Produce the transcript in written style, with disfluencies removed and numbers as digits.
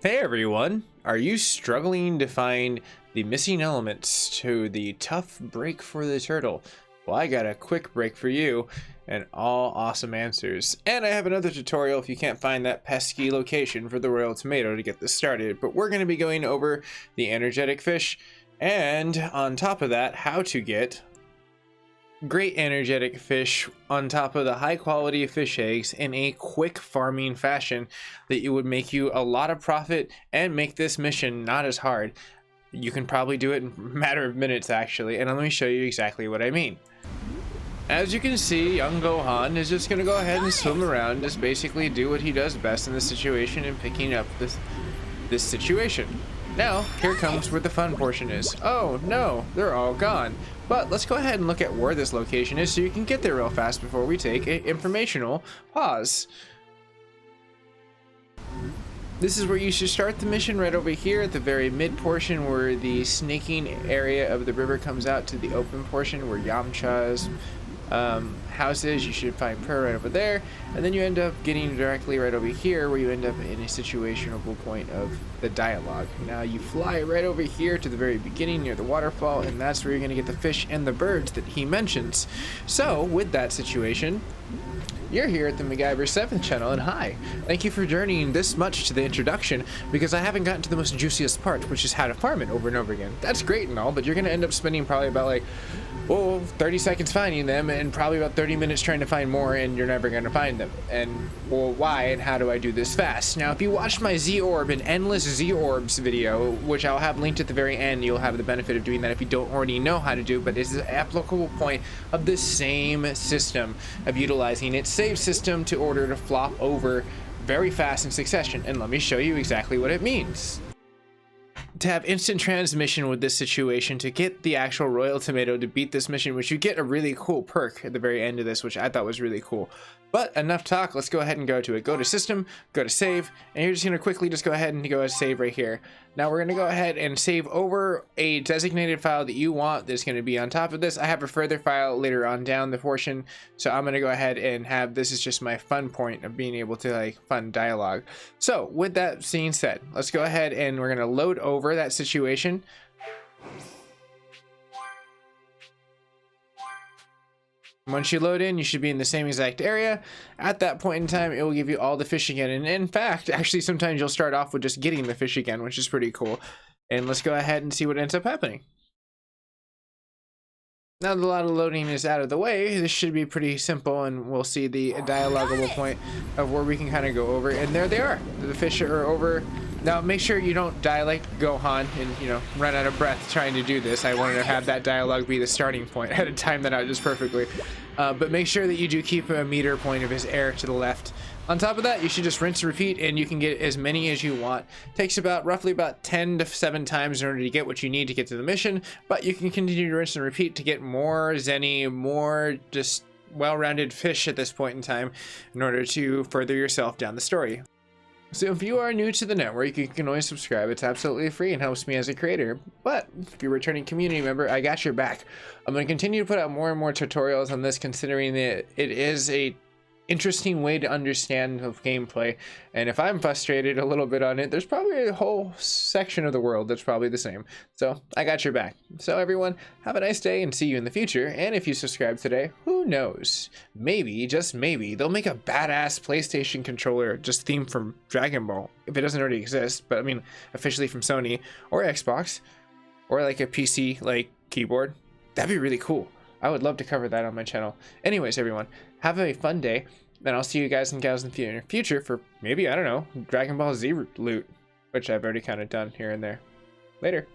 Hey everyone! Are you struggling to find the missing elements to the tough break for the turtle? Well, I got a quick break for you and all awesome answers. And I have another tutorial if you can't find that pesky location for the royal tomato to get this started. But we're going to be going over the energetic fish and on top of that, how to get great energetic fish on top of the high quality fish eggs in a quick farming fashion that it would make you a lot of profit and make this mission not as hard. You can probably do it in a matter of minutes actually, and let me show you exactly what I mean. As you can see, young Gohan is just going to go ahead and swim around, just basically do what he does best in this situation and picking up this situation. Now, here comes where the fun portion is. Oh no, they're all gone. But let's go ahead and look at where this location is so you can get there real fast before we take an informational pause. This is where you should start the mission, right over here at the very mid portion where the snaking area of the river comes out to the open portion where Yamcha's house is. You should find Pearl right over there, and then you end up getting directly right over here where you end up in a situational point of the dialogue. Now you fly right over here to the very beginning near the waterfall, and that's where you're going to get the fish and the birds that he mentions. So with that situation, you're here at the MacGyver 7th channel, and hi, thank you for journeying this much to the introduction, because I haven't gotten to the most juiciest part, which is how to farm it over and over again. That's great and all, but you're going to end up spending probably about like, 30 seconds finding them, and probably about 30 minutes trying to find more, and you're never going to find them. And, well, why and how do I do this fast? Now, if you watched my Z-Orb and Endless Z-Orbs video, which I'll have linked at the very end, you'll have the benefit of doing that if you don't already know how to do, but it's an applicable point of the same system of utilizing its save system to order to flop over very fast in succession. And let me show you exactly what it means. To have instant transmission with this situation, to get the actual royal tomato to beat this mission, which you get a really cool perk at the very end of this, which I thought was really cool. But enough talk, let's go ahead and go to it. Go to system, go to save, and you're just going to quickly just go ahead and go to save right here. Now we're going to go ahead and save over a designated file that you want that's going to be on top of this. I have a further file later on down the portion, so I'm going to go ahead and have, this is just my fun point of being able to like fun dialogue. So with that being said, let's go ahead and we're going to load over that situation. Once you load in, you should be in the same exact area. At that point in time, it will give you all the fish again. And in fact, actually, sometimes you'll start off with just getting the fish again, which is pretty cool. And let's go ahead and see what ends up happening. Now that a lot of loading is out of the way, this should be pretty simple, and we'll see the dialogable point of where we can kind of go over. And there they are. The fish are over. Now make sure you don't die like Gohan and, you know, run out of breath trying to do this. I wanted to have that dialogue be the starting point. I had to time that out just perfectly. But make sure that you do keep a meter point of his air to the left. On top of that, you should just rinse and repeat, and you can get as many as you want. Takes about roughly about 10 to 7 times in order to get what you need to get to the mission, but you can continue to rinse and repeat to get more zenny, more just well-rounded fish at this point in time in order to further yourself down the story. So if you are new to the network, you can always subscribe. It's absolutely free and helps me as a creator. But if you're a returning community member, I got your back. I'm going to continue to put out more and more tutorials on this, considering that it is a interesting way to understand the gameplay, and if I'm frustrated a little bit on it, there's probably a whole section of the world that's probably the same. So I got your back. So everyone, have a nice day and see you in the future. And if you subscribe today, who knows, maybe, just maybe, they'll make a badass PlayStation controller just themed from Dragon Ball, if it doesn't already exist, but I mean officially from Sony or Xbox, or like a PC like keyboard. That'd be really cool. I would love to cover that on my channel. Anyways, everyone, have a fun day, and I'll see you guys and gals in the future for maybe, I don't know, Dragon Ball Z loot, which I've already kind of done here and there. Later.